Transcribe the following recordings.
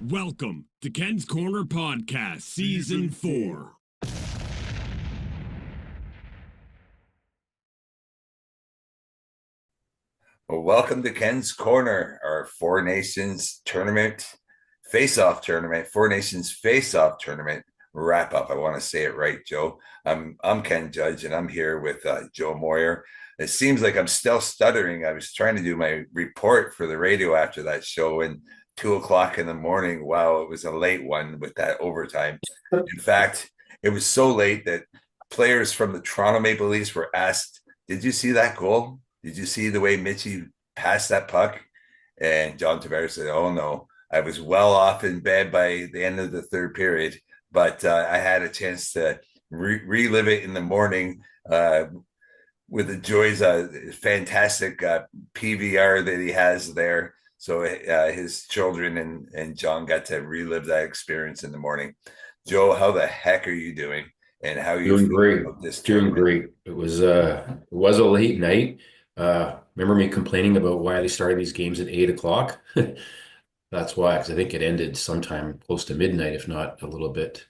Welcome to Ken's Korner Podcast, Season 4. Well, welcome to Ken's Corner, our Four Nations tournament, face-off tournament, Four Nations face-off tournament wrap-up. I want to say it right, Joe. I'm Ken Judge, and I'm here with Joe Moyer. It seems like I'm still stuttering. I was trying to do my report for the radio after that show, and 2 o'clock in the morning. Wow, it was a late one with that overtime. In fact, it was so late that players from the Toronto Maple Leafs were asked, "Did you see that goal? Did you see the way Mitchie passed that puck?" And John Tavares said, "Oh no, I was well off in bed by the end of the third period, but I had a chance to relive it in the morning with the joys of fantastic PVR that he has there." So his children and John got to relive that experience in the morning. Joe, how the heck are you doing? And how are you Doing feeling great. about this Doing tournament? great. It was a late night. Remember me complaining about why they started these games at 8 o'clock? That's why, because I think it ended sometime close to midnight, if not a little bit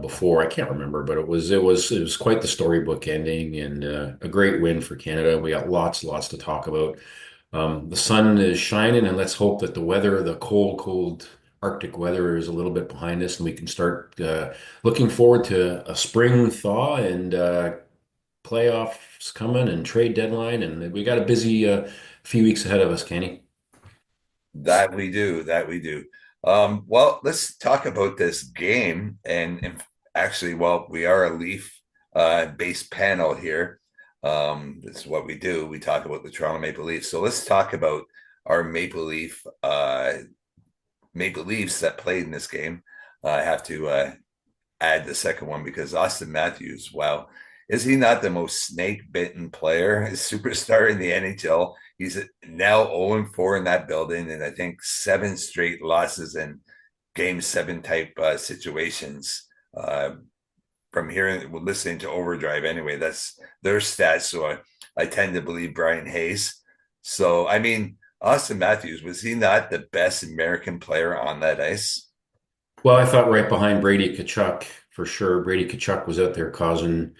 before. I can't remember, but it was quite the storybook ending and a great win for Canada. We got lots to talk about. The sun is shining, and let's hope that the weather, the cold Arctic weather, is a little bit behind us, and we can start looking forward to a spring thaw and playoffs coming and trade deadline. And we got a busy few weeks ahead of us, Kenny. That we do. That we do. Well, let's talk about this game. And actually, well, we are a Leaf based panel here. This is what we do. We talk about the Toronto Maple Leafs. So let's talk about our Maple Leafs that played in this game. I have to add the second one because Auston Matthews, wow, is he not the most snake bitten player, superstar in the NHL? He's now 0-4 in that building, and I think 7 straight losses in game 7 type situations. From hearing, listening to Overdrive anyway, that's their stats. So I tend to believe Brian Hayes. So, I mean, Auston Matthews, was he not the best American player on that ice? Well, I thought right behind Brady Tkachuk for sure. Brady Tkachuk was out there causing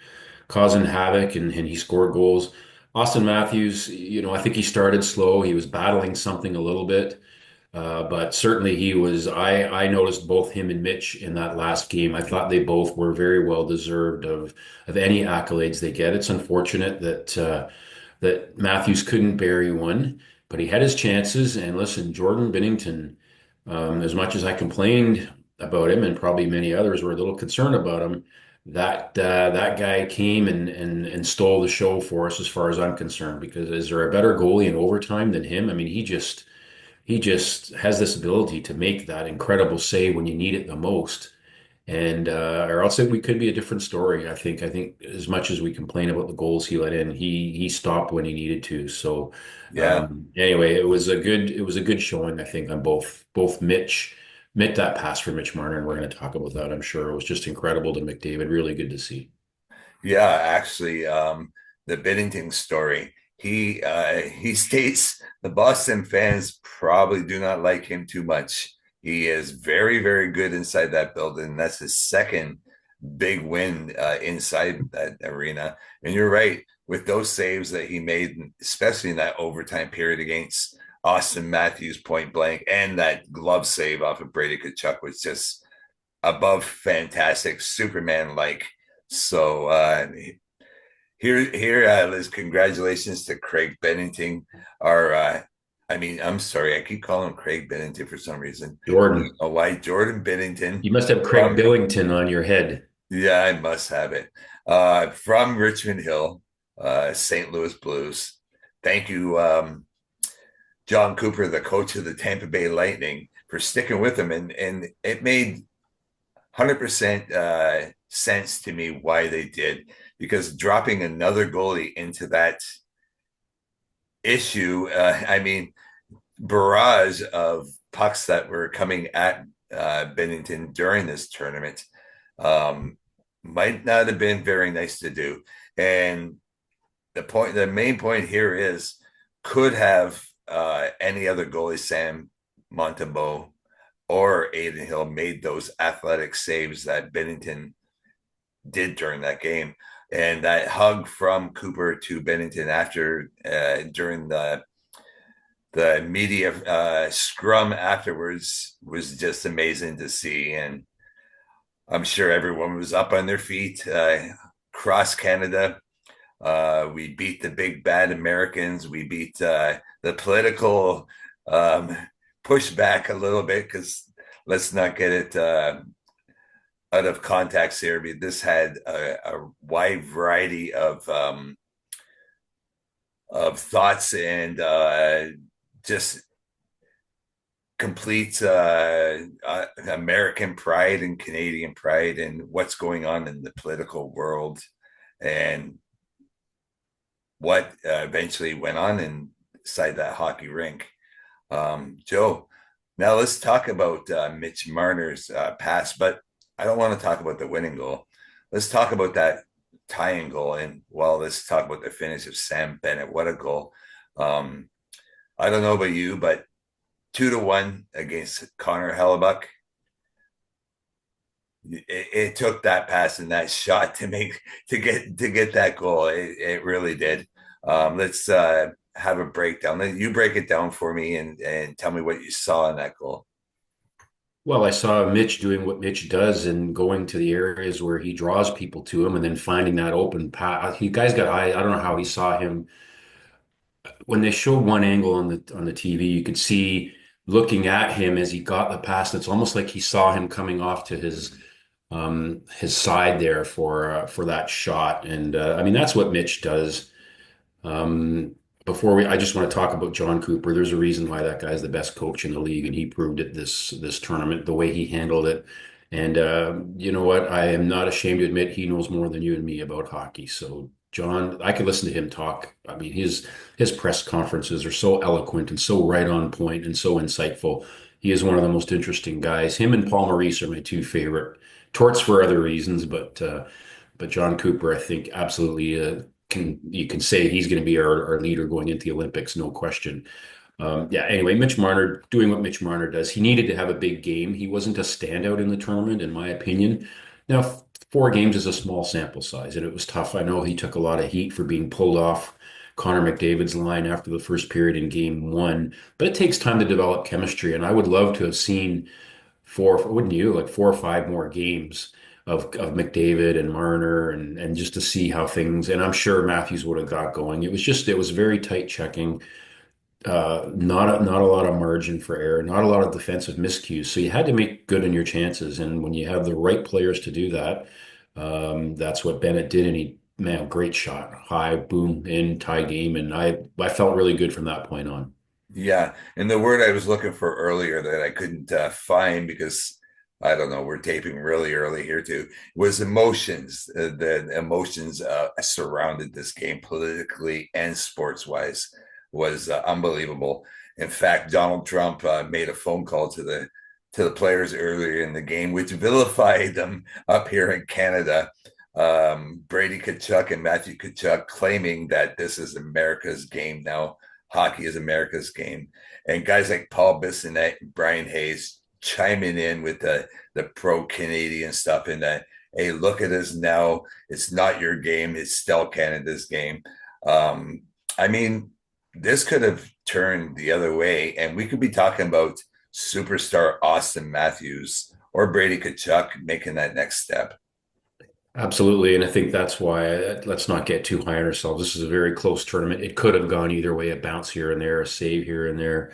havoc, and he scored goals. Austin Matthews, I think he started slow. He was battling something a little bit. But certainly he was. I noticed both him and Mitch in that last game. I thought they both were very well deserved of any accolades they get. It's unfortunate that Matthews couldn't bury one, but he had his chances. And listen, Jordan Binnington, as much as I complained about him, and probably many others were a little concerned about him, that guy came and stole the show for us, as far as I'm concerned. Because is there a better goalie in overtime than him? I mean, he just has this ability to make that incredible save when you need it the most. And or else we could be a different story. I think as much as we complain about the goals he let in, he stopped when he needed to. So Yeah. anyway, it was a good showing, I think, on both Mitch, that pass for Mitch Marner, and we're going to talk about that, I'm sure. It was just incredible to McDavid. Really good to see. Yeah, actually, the Binnington story. He states the Boston fans probably do not like him too much. He is very good inside that building. That's his second big win inside that arena. And you're right, with those saves that he made, especially in that overtime period against Austin Matthews point blank, and that glove save off of Brady Tkachuk was just above fantastic, Superman like. So Liz, congratulations to Craig Bennington. Our, I mean, I'm sorry, I keep calling him Craig Bennington for some reason. I Jordan, don't know why. Jordan Bennington you must have Craig from, Billington on your head. yeah, I must have it. From Richmond Hill, St. Louis Blues. Thank you, John Cooper, the coach of the Tampa Bay Lightning, for sticking with him, and it made 100% sense to me why they did, because dropping another goalie into that issue, I mean, barrage of pucks that were coming at Binnington during this tournament um, might not have been very nice to do. And the main point here is, could have any other goalie, Sam Montembeault, or Aiden Hill made those athletic saves that Binnington did during that game. And that hug from Cooper to Binnington after during the media scrum afterwards was just amazing to see. And I'm sure everyone was up on their feet across Canada. We beat the big bad Americans. We beat the political pushback a little bit, because let's not get it out of context here. But this had a wide variety of thoughts and just complete American pride and Canadian pride and what's going on in the political world and what eventually went on inside that hockey rink. Joe, now let's talk about Mitch Marner's pass, but I don't want to talk about the winning goal. Let's talk about that tying goal, and let's talk about the finish of Sam Bennett. What a goal! I don't know about you, but 2-1 against Connor Hellebuck. It took that pass and that shot to get that goal. It really did. Let's have a breakdown. You break it down for me and tell me what you saw in that goal. Well, I saw Mitch doing what Mitch does and going to the areas where he draws people to him and then finding that open path. You guys got I don't know how he saw him when they showed one angle on the TV. You could see looking at him as he got the pass. It's almost like he saw him coming off to his side there for that shot. And I mean, that's what Mitch does. Um, I just want to talk about John Cooper. There's a reason why that guy's the best coach in the league, and he proved it this tournament, the way he handled it. And you know what? I am not ashamed to admit he knows more than you and me about hockey. So John, I could listen to him talk. I mean, his press conferences are so eloquent and so right on point and so insightful. He is one of the most interesting guys. Him and Paul Maurice are my two favorite. Torts for other reasons, but John Cooper, I think, absolutely you can say he's going to be our leader going into the Olympics, no question. Yeah, anyway, Mitch Marner doing what Mitch Marner does. He needed to have a big game. He wasn't a standout in the tournament, in my opinion. Now, 4 games is a small sample size, and it was tough. I know he took a lot of heat for being pulled off Connor McDavid's line after the first period in game one, but it takes time to develop chemistry, and I would love to have seen wouldn't you, like 4 or 5 more games of McDavid and Marner and just to see how things, and I'm sure Matthews would have got going. It was very tight checking, not a lot of margin for error, not a lot of defensive miscues. So you had to make good on your chances, and when you have the right players to do that, that's what Bennett did, and man, great shot, high, boom, in, tie game, and I felt really good from that point on. Yeah, and the word I was looking for earlier that I couldn't find because I don't know, we're taping really early here too, was emotions. The emotions surrounded this game politically and sports wise was unbelievable. In fact, Donald Trump made a phone call to the players earlier in the game, which vilified them up here in Canada. Brady Tkachuk and Matthew Tkachuk claiming that this is America's game now. Hockey is America's game. And guys like Paul Bissonnette and Brian Hayes chiming in with the pro-Canadian stuff in that, hey, look at us now. It's not your game. It's still Canada's game. I mean, this could have turned the other way, and we could be talking about superstar Auston Matthews or Brady Tkachuk making that next step. Absolutely, and I think that's why let's not get too high on ourselves. This is a very close tournament. It could have gone either way, a bounce here and there, a save here and there.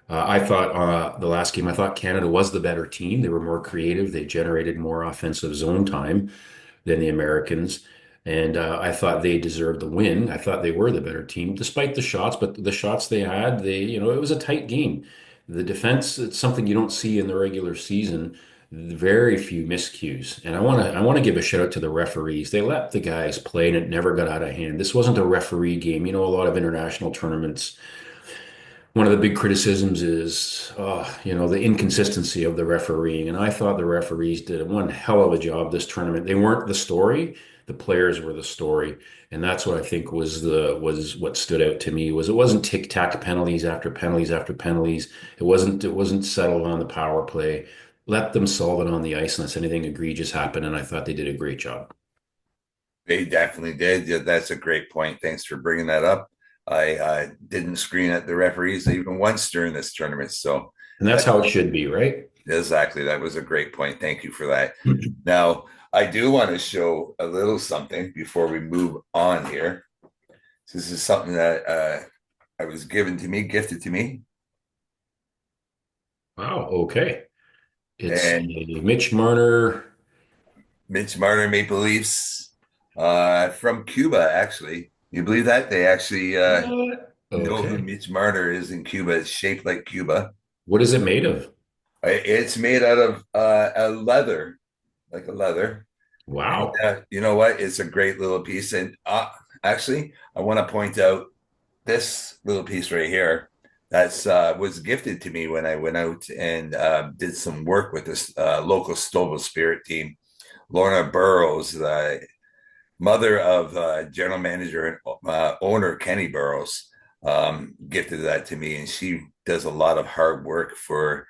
I thought the last game, I thought Canada was the better team. They were more creative. They generated more offensive zone time than the Americans. And I thought they deserved the win. I thought they were the better team, despite the shots. But the shots they had, it was a tight game. The defense, it's something you don't see in the regular season. Very few miscues. And I want to give a shout out to the referees. They let the guys play and it never got out of hand. This wasn't a referee game. A lot of international tournaments, one of the big criticisms is, the inconsistency of the refereeing. And I thought the referees did one hell of a job this tournament. They weren't the story. The players were the story. And that's what I think was what stood out to me was it wasn't tic-tac penalties after penalties after penalties. It wasn't settled on the power play. Let them solve it on the ice unless anything egregious happened. And I thought they did a great job. They definitely did. Yeah, that's a great point. Thanks for bringing that up. I didn't screen at the referees even once during this tournament. So And that's that how it should be, right? exactly, that was a great point. Thank you for that. Now, I do want to show a little something before we move on here. This is something that I was gifted to me. Wow. Okay. It's And a Mitch Marner. Mitch Marner Maple Leafs from Cuba, actually. You believe that? They actually What? know who Okay. Mitch Marner is in Cuba. It's shaped like Cuba. What is it made of? It's made out of a leather, like a leather. And Wow. you know what? It's a great little piece. And actually, I want to point out this little piece right here. That's was gifted to me when I went out and did some work with this local Stouffville Spirit team. Lorna Burrows, the mother of general manager and owner Kenny Burrows, gifted that to me, and she does a lot of hard work for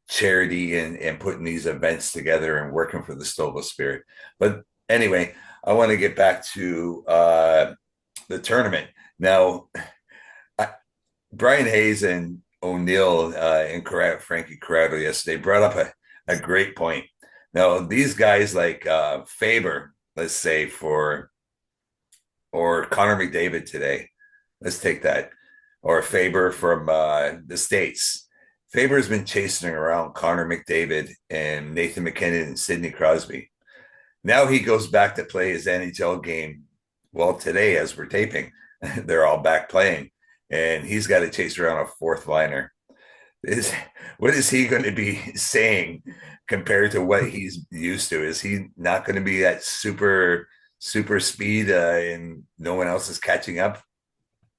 charity and putting these events together and working for the Stouffville Spirit. But anyway, I want to get back to the tournament now. I, Brian Hayes and O'Neill and Frankie Corrado yesterday brought up a great point. Now, these guys like Faber, let's say, or Connor McDavid today, let's take that, or Faber from the States. Faber's been chasing around Connor McDavid and Nathan McKinnon and Sidney Crosby. Now he goes back to play his NHL game. Well, today, as we're taping, they're all back playing, and he's got to chase around a fourth liner. Is what is he going to be saying compared to what he's used to? Is he not going to be that super speed and no one else is catching up?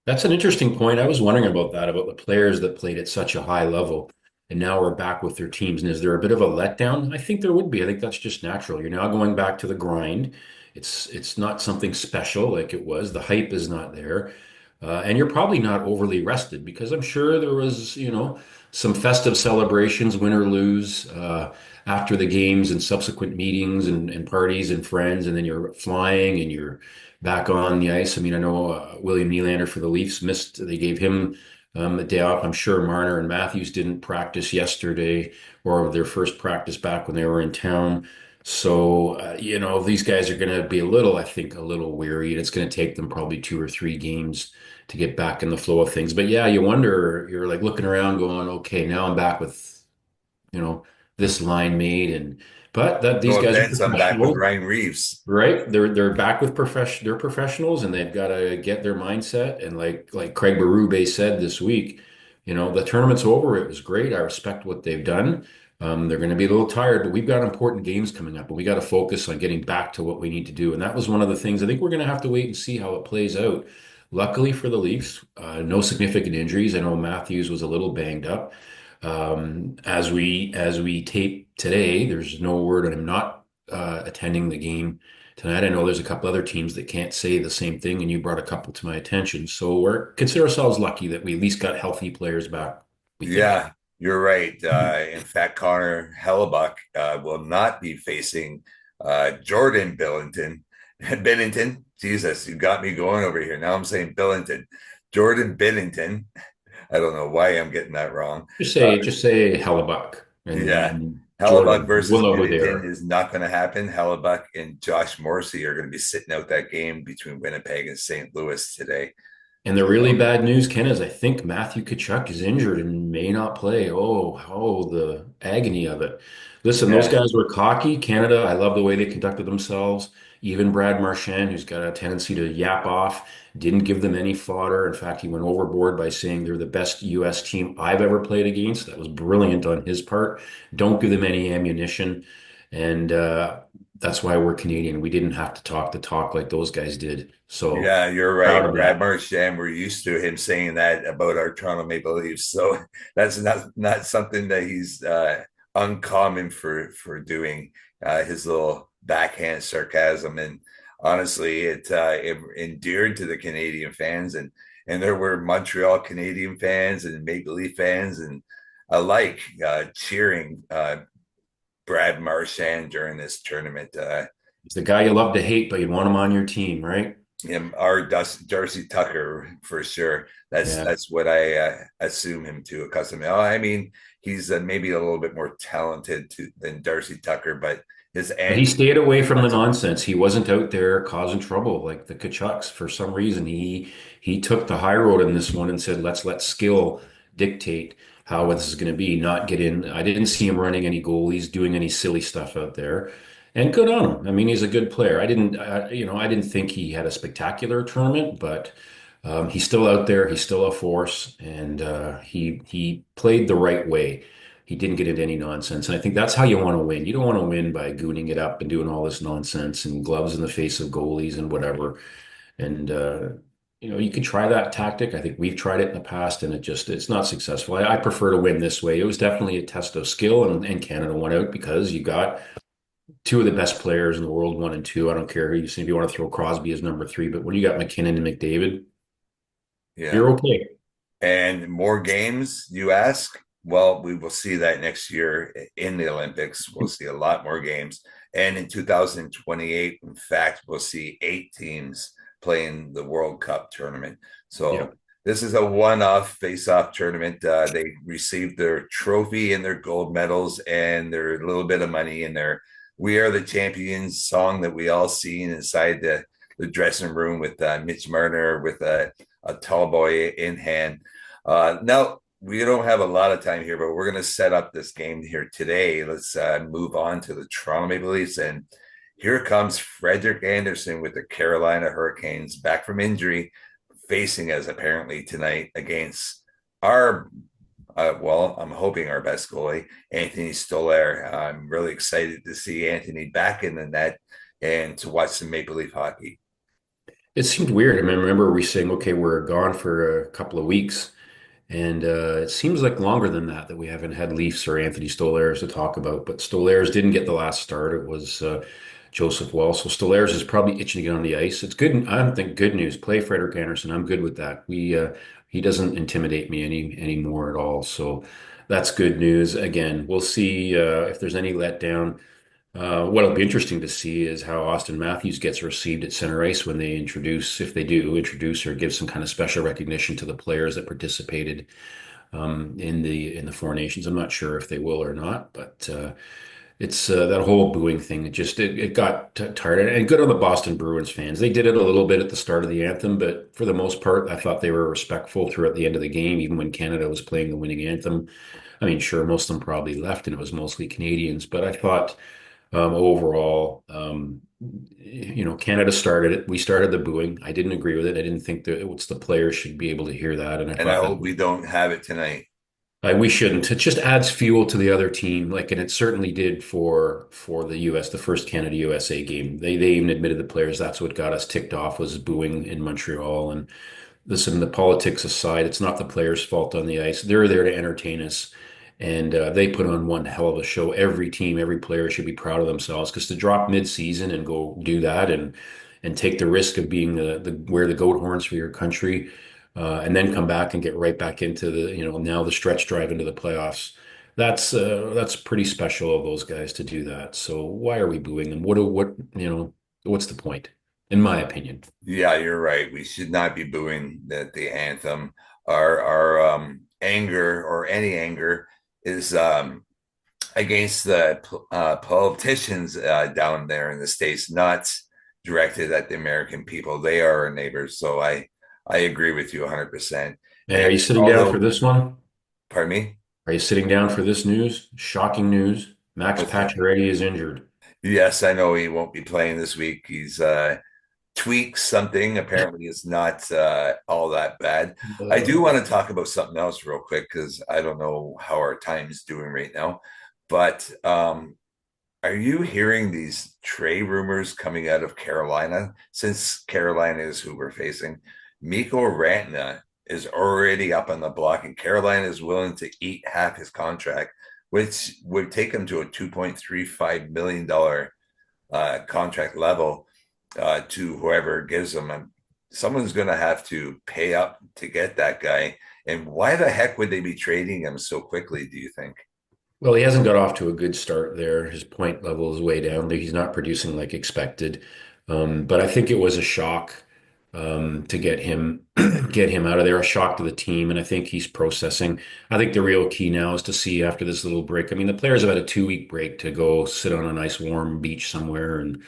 That's an interesting point. I was wondering about that, about the players that played at such a high level, and now we're back with their teams. And is there a bit of a letdown? I think there would be. I think that's just natural. You're now going back to the grind. It's not something special like it was. The hype is not there. And you're probably not overly rested because I'm sure there was, some festive celebrations, win or lose, after the games and subsequent meetings and parties and friends, and then you're flying and you're back on the ice. I mean, I know William Nylander for the Leafs missed. They gave him a day off. I'm sure Marner and Matthews didn't practice yesterday or their first practice back when they were in town. So, these guys are going to be I think, a little weary, and it's going to take them probably 2 or 3 games to get back in the flow of things. But yeah, you wonder, you're like looking around going, okay, now I'm back with, you know, this line made but that these No guys are offense, I'm back with professionals, Ryan Reeves. right? They're back with they're professionals and they've got to get their mindset. And like Craig Berube said this week, the tournament's over. It was great. I respect what they've done. They're going to be a little tired, but we've got important games coming up, and we got to focus on getting back to what we need to do. And that was one of the things I think we're going to have to wait and see how it plays out. Luckily for the Leafs, no significant injuries. I know Matthews was a little banged up. As we tape today, there's no word on him not attending the game tonight. I know there's a couple other teams that can't say the same thing, and you brought a couple to my attention. So we're consider ourselves lucky that we at least got healthy players back, we think. Yeah, you're right. In fact, Connor Hellebuck will not be facing Jordan Billington. Binnington, Jesus, you got me going over here. Now I'm saying Billington. Jordan Binnington. I don't know why I'm getting that wrong. Just say Hellebuck Yeah. and Hellebuck Jordan. versus We'll know who they Binnington are. is not going to happen. Hellebuck and Josh Morrissey are going to be sitting out that game between Winnipeg and St. Louis today. And the really bad news, Ken, is I think Matthew Tkachuk is injured and may not play. Oh, the agony of it. Listen, those Yeah. guys were cocky. Canada, I love the way they conducted themselves. Even Brad Marchand, who's got a tendency to yap off, didn't give them any fodder. In fact, he went overboard by saying they're the best U.S. team I've ever played against. That was brilliant on his part. Don't give them any ammunition. And that's why we're Canadian. We didn't have to talk the talk like those guys did. So Yeah, you're proud right. of Brad that. Marchand, we're used to him saying that about our Toronto Maple Leafs. So that's not something that he's uncommon for doing, his little backhand sarcasm. And honestly, it endeared to the Canadian fans, and there were Montreal Canadian fans and Maple Leaf fans and alike cheering Brad Marchand during this tournament. He's the guy you love to hate, but you want him on your team, right? Him, our Darcy Tucker for sure. Yeah. That's what I assume him to accustom. Oh, I mean, he's maybe a little bit more talented than Darcy Tucker, but his But he anti. stayed away from the nonsense. He wasn't out there causing trouble like the Tkachuks. For some reason, he took the high road in this one and said, "Let's let skill dictate how this is going to be, not get in." I didn't see him running any goalies, doing any silly stuff out there, and good on him. I mean, he's a good player. I didn't think he had a spectacular tournament, but he's still out there. He's still a force, and he played the right way. He didn't get into any nonsense. And I think that's how you want to win. You don't want to win by gooning it up and doing all this nonsense and gloves in the face of goalies and whatever. And you can try that tactic. I think we've tried it in the past, and it's not successful. I prefer to win this way. It was definitely a test of skill, and Canada won out because you got two of the best players in the world, one and two. I don't care who you see if you want to throw Crosby as number three, but when you got McKinnon and McDavid, Yeah. you're okay. And more games, you ask? Well, we will see that next year in the Olympics. We'll see a lot more games. And in 2028, in fact, we'll see 8 teams playing the World Cup tournament. Yeah. So this is a one-off face-off tournament. They received their trophy and their gold medals and their little bit of money in their "We Are the Champions" song that we all sing inside the dressing room with Mitch Marner with a tall boy in hand. Now, we don't have a lot of time here, but we're going to set up this game here today. Let's move on to the Toronto Maple Leafs. And here comes Frederik Andersen with the Carolina Hurricanes back from injury, facing us apparently tonight against our, well, I'm hoping our best goalie, Anthony Stolar. I'm really excited to see Anthony back in the net and to watch some Maple Leaf hockey. It seemed weird. I mean, I remember we saying, okay, we're gone for a couple of weeks. And it seems like longer than that we haven't had Leafs or Anthony Stolarz to talk about. But Stolarz didn't get the last start. It was Joseph Well. So Stolarz is probably itching to get on the ice. It's good. I don't think good news. Play Frederik Andersen. I'm good with that. He doesn't intimidate me anymore at all. So that's good news. Again, we'll see if there's any letdown. What'll be interesting to see is how Auston Matthews gets received at center ice when they introduce, if they do introduce or give some kind of special recognition to the players that participated in the Four Nations. I'm not sure if they will or not, but it's that whole booing thing. It got tired, and good on the Boston Bruins fans. They did it a little bit at the start of the anthem, but for the most part, I thought they were respectful throughout the end of the game, even when Canada was playing the winning anthem. I mean, sure, most of them probably left, and it was mostly Canadians, but I thought. Overall, Canada started it. We started the booing. I didn't agree with it. I didn't think that it's the players should be able to hear that. And I And I thought hope that we don't have it tonight. we shouldn't. It just adds fuel to the other team, and it certainly did for the U.S. The first Canada USA game. They even admitted the players that's what got us ticked off was booing in Montreal. And listen, the politics aside, it's not the players' fault on the ice. They're there to entertain us. And they put on one hell of a show. Every team, every player should be proud of themselves because to drop mid-season and go do that and take the risk of being the wear the goat horns for your country, and then come back and get right back into now the stretch drive into the playoffs. That's pretty special of those guys to do that. So why are we booing them? What's the point? In my opinion. Yeah, you're right. We should not be booing the anthem. Our anger or any anger is against the politicians down there in the States, not directed at the American people. They are our neighbors. So I agree with you 100%. Hey, are And you sitting down for although, this one? pardon me, Are you sitting down for this news? Shocking news. Max what's that? Pacioretty is injured. Yes, I know he won't be playing this week. He's tweaked something. Apparently, it's not all that bad. I do Uh, want to talk about something else real quick because I don't know how our time is doing right now. But are you hearing these trade rumors coming out of Carolina? Since Carolina is who we're facing, Mikko Rantanen is already up on the block, and Carolina is willing to eat half his contract, which would take him to a $2.35 million contract level. to whoever gives them. And someone's going to have to pay up to get that guy. And why the heck would they be trading him so quickly, do you think? Well, he hasn't got off to a good start there. His point level is way down. He's not producing like expected. But I think it was a shock to get him get him out of there, a shock to the team. And I think he's processing. I think the real key now is to see after this little break. I mean, the players have had a 2 week break to go sit on a nice warm beach somewhere and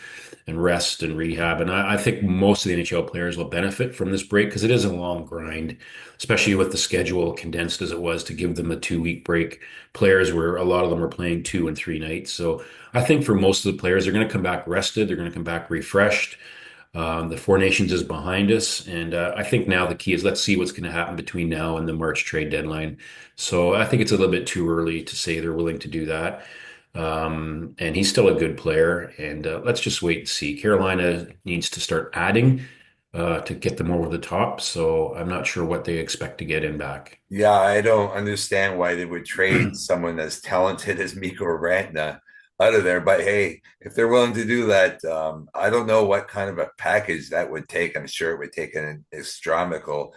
rest and rehab. And I think most of the NHL players will benefit from this break because it is a long grind, especially with the schedule condensed as it was to give them a 2 week break. Players were a lot of them were playing 2 and 3 nights. So I think for most of the players, they're going to come back rested. They're going to come back refreshed. The Four Nations is behind us, and I think now the key is let's see what's going to happen between now and the March trade deadline. So I think it's a little bit too early to say they're willing to do that. And he's still a good player, and let's just wait and see. Carolina needs to start adding to get them over the top. So I'm not sure what they expect to get in back. Yeah, I don't understand why they would trade someone as talented as Mikko Rantna out of there. But hey, if they're willing to do that, I don't know what kind of a package that would take. I'm sure it would take an astronomical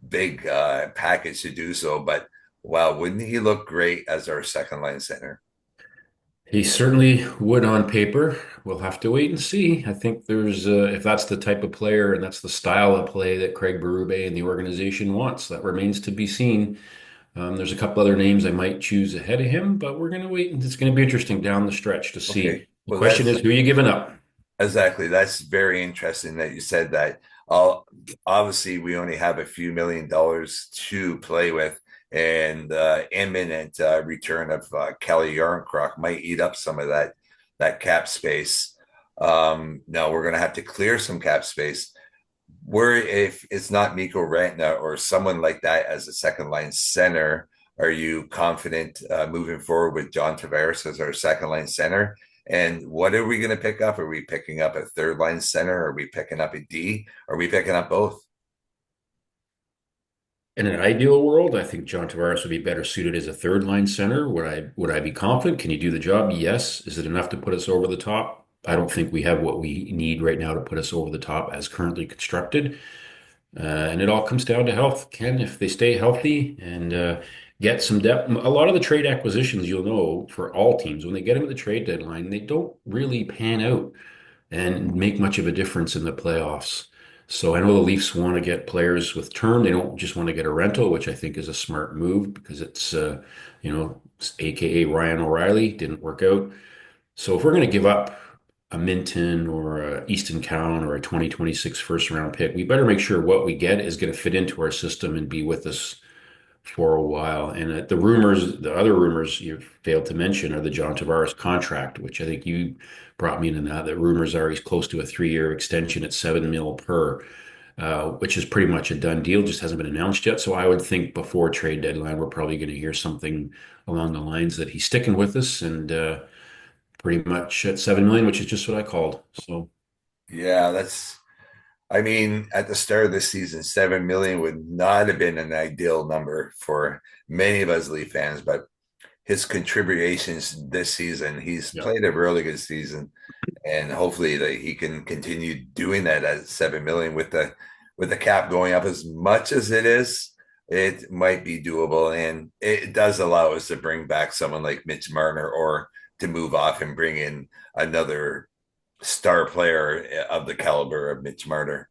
big package to do so. But wow, wouldn't he look great as our second line center? He certainly would on paper. We'll have to wait and see. I think there's, if that's the type of player and that's the style of play that Craig Berube and the organization wants, that remains to be seen. There's a couple other names I might choose ahead of him, but we're going to wait. It's going to be interesting down the stretch to see. Okay, The well question is, that's who are you giving up? exactly. That's very interesting that you said that. I'll, obviously, we only have a few $1 million to play with, and imminent return of Kelly Yarncroc might eat up some of that cap space. Now we're going to have to clear some cap space. Where if it's not Mikko Rantna or someone like that as a second line center, are you confident moving forward with John Tavares as our second line center? And what are we going to pick up? Are we picking up a third line center? Are we picking up a D? Are we picking up both? In an ideal world, I think John Tavares would be better suited as a third line center. Would I be confident? Can he do the job? Yes. Is it enough to put us over the top? I don't think we have what we need right now to put us over the top as currently constructed. And it all comes down to health. Ken, if they stay healthy and get some depth, a lot of the trade acquisitions, you'll know, for all teams, when they get them at the trade deadline, they don't really pan out and make much of a difference in the playoffs. So I know the Leafs want to get players with term. They don't just want to get a rental, which I think is a smart move because it's, AKA Ryan O'Reilly didn't work out. So if we're going to give up a Minton or a Easton Cowan or a 2026 first round pick, we better make sure what we get is going to fit into our system and be with us for a while. And the other rumors you failed to mention are the John Tavares contract, which I think you brought me into that. The rumors are he's close to a 3 year extension at 7 mil per, which is pretty much a done deal, just hasn't been announced yet. So I would think before trade deadline, we're probably going to hear something along the lines that he's sticking with us and pretty much at 7 million, which is just what I called. So Yeah, that's I mean, at the start of the season, 7 million would not have been an ideal number for many of us Leaf fans, but his contributions this season, he's yeah. played a really good season, and hopefully that he can continue doing that at 7 million with the cap going up as much as it is. It might be doable, and it does allow us to bring back someone like Mitch Marner or to move off and bring in another star player of the caliber of Mitch Marner.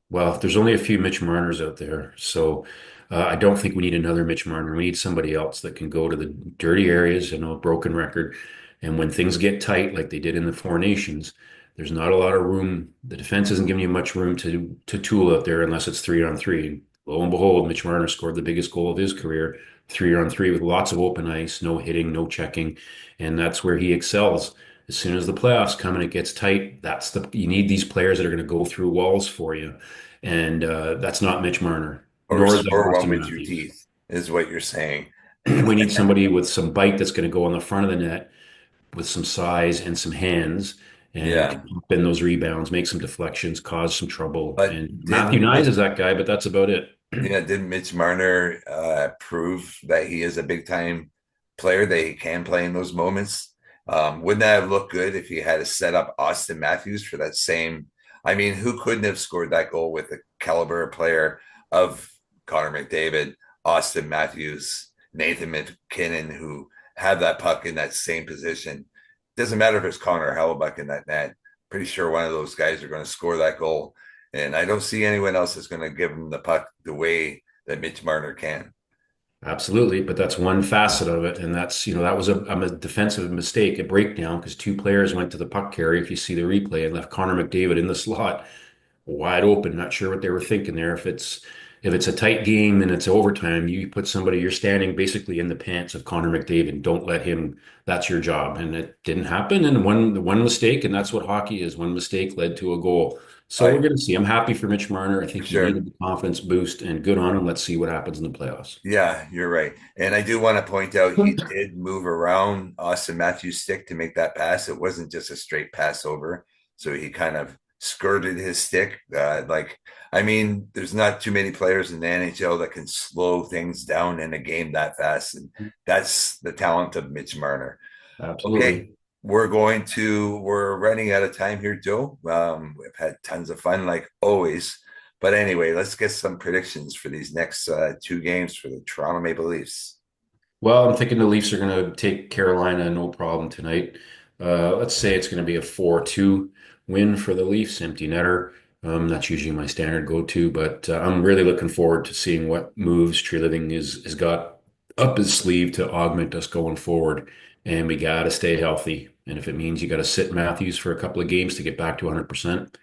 Well, there's only a few Mitch Marners out there, so I don't think we need another Mitch Marner. We need somebody else that can go to the dirty areas, a broken record. And when things get tight, like they did in the Four Nations, there's not a lot of room. The defense isn't giving you much room to tool out there unless it's 3-on-3. Lo and behold, Mitch Marner scored the biggest goal of his career, 3-on-3 with lots of open ice, no hitting, no checking, and that's where he excels. As soon as the playoffs come and it gets tight, you need these players that are going to go through walls for you, and that's not Mitch Marner, Or nor is that score one Auston with your Matthews. teeth, is what you're saying. We need somebody with some bite that's going to go on the front of the net with some size and some hands and Yeah. can pump in those rebounds, make some deflections, cause some trouble. But And Matthew Nyes is that guy, but that's about it. didn't Mitch Marner prove that he is a big time player, that he can play in those moments? Wouldn't that have looked good if he had to set up Auston Matthews for that same? I mean, who couldn't have scored that goal with the caliber player of Connor McDavid, Auston Matthews, Nathan McKinnon, who have that puck in that same position? Doesn't matter if it's Connor Hellebuck in that net. Pretty sure one of those guys are going to score that goal. And I don't see anyone else that's going to give him the puck the way that Mitch Marner can. Absolutely, but that's one facet of it, and that's that was a defensive mistake, a breakdown because two players went to the puck carrier. If you see the replay, and left Connor McDavid in the slot, wide open. Not sure what they were thinking there. If it's a tight game and it's overtime, you put somebody you're standing basically in the pants of Connor McDavid. Don't let him. That's your job, and it didn't happen. And one mistake, and that's what hockey is. One mistake led to a goal. So we're I going to see. I'm happy for Mitch Marner. I For think he sure. needed the confidence boost, and good on him. Let's see what happens in the playoffs. Yeah, you're right. And I do want to point out he did move around Austin Matthews' stick to make that pass. It wasn't just a straight pass over. So he kind of skirted his stick. I mean, there's not too many players in the NHL that can slow things down in a game that fast. And that's the talent of Mitch Marner. Okay. Absolutely. We're running out of time here, Joe. We've had tons of fun, like always. But anyway, let's get some predictions for these next two games for the Toronto Maple Leafs. Well, I'm thinking the Leafs are going to take Carolina no problem tonight. Let's say it's going to be a 4-2 win for the Leafs, empty netter. That's usually my standard go-to, but I'm really looking forward to seeing what moves Treliving has got up his sleeve to augment us going forward. And we got to stay healthy. And if it means you got to sit Matthews for a couple of games to get back to 100%,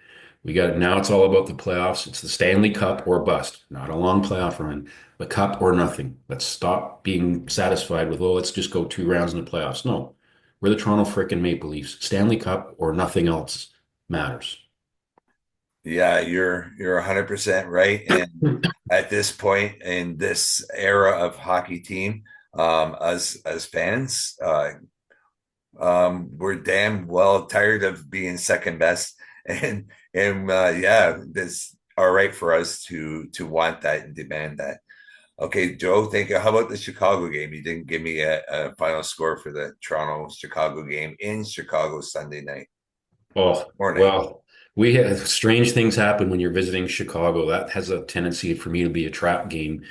we got it. Now it's all about the playoffs. It's the Stanley Cup or bust, not a long playoff run. The cup or nothing. Let's stop being satisfied with, let's just go 2 rounds in the playoffs. No, we're the Toronto frickin' Maple Leafs. Stanley Cup or nothing else matters. Yeah, you're 100% right. And at this point in this era of hockey team, as fans, we're damn well tired of being second best, and yeah, this all right for us to want that and demand that. Okay, Joe, thank you. How about the Chicago game? You didn't give me a final score for the Toronto Chicago game in Chicago Sunday night Oh, morning. well, we have strange things happen when you're visiting Chicago. That has a tendency for me to be a trap game.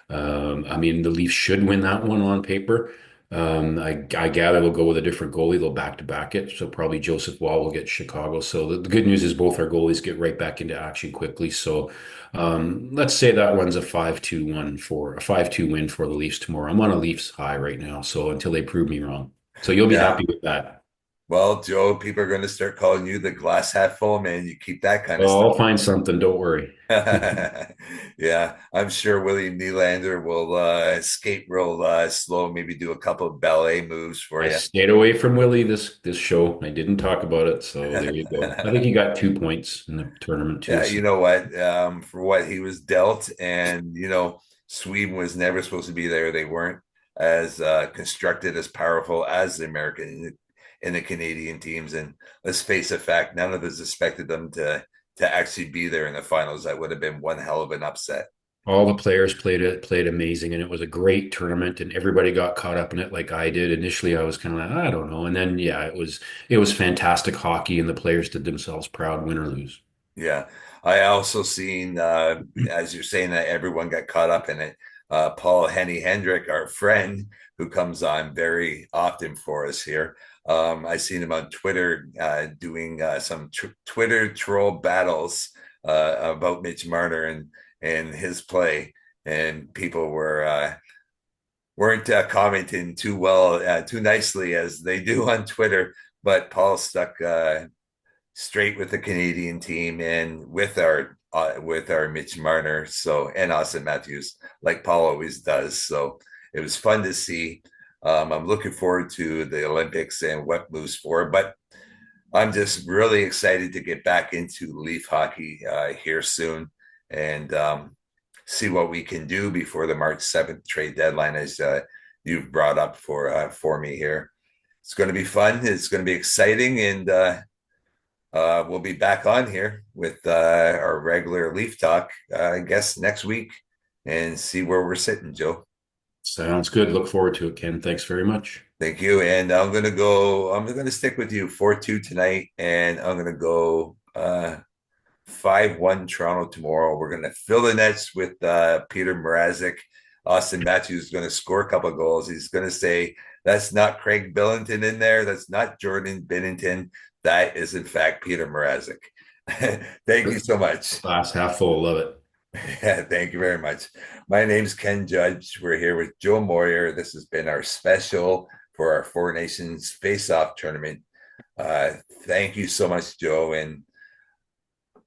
I mean, the Leafs should win that one on paper. I gather they'll go with a different goalie. They'll back to back it. So probably Joseph Wall will get Chicago. So the good news is both our goalies get right back into action quickly. So let's say that one's a 5-2 win for the Leafs tomorrow. I'm on a Leafs high right now. So until they prove me wrong. So you'll be Yeah. happy with that. Well, Joe, people are going to start calling you the glass half full man. You keep that kind of Oh, stuff. I'll find something. Don't worry. Yeah, I'm sure William Nylander will skate real slow, maybe do a couple of ballet moves for I you. stayed away from Willie this show. I didn't talk about it, so there you go. I think he got 2 points in the tournament too. Yeah, So you know what? For what he was dealt, and Sweden was never supposed to be there. They weren't as constructed, as powerful as the American and the Canadian teams. And let's face the fact, none of us expected them to actually be there in the finals. That would have been one hell of an upset. all the players played amazing, and it was a great tournament, and everybody got caught up in it like I did. Initially, I was kind of like, I don't know, and then yeah, it was fantastic hockey, and the players did themselves proud, win or lose. Yeah. I also seen, as you're saying, that everyone got caught up in it. Paul Henny Hendrick, our friend who comes on very often for us here. I seen him on Twitter doing some Twitter troll battles about Mitch Marner and his play, and people weren't commenting too well, too nicely as they do on Twitter. But Paul stuck straight with the Canadian team and with our Mitch Marner, so, and Austin Matthews, like Paul always does. So it was fun to see. I'm looking forward to the Olympics and what moves forward, but I'm just really excited to get back into Leaf hockey here soon, and see what we can do before the March 7th trade deadline, as you've brought up for me here. It's going to be fun. It's going to be exciting, and we'll be back on here with our regular Leaf Talk, I guess, next week, and see where we're sitting, Joe. Sounds good. Look forward to it, Ken. Thanks very much. Thank you. And I'm gonna stick with you 4-2 tonight, and I'm gonna go 5-1 Toronto tomorrow. We're gonna fill the nets with Peter Mrazek. Auston Matthews is gonna score a couple of goals. He's gonna say, that's not Craig Billington in there, that's not Jordan Binnington. That is in fact Peter Mrazek. Thank you so much. Glass half full. Love it. Yeah, thank you very much. My name's Ken Judge. We're here with Joe Moyer. This has been our special for our Four Nations Face-Off tournament. Thank you so much, Joe. And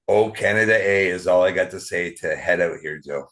oh, Canada A is all I got to say to head out here, Joe.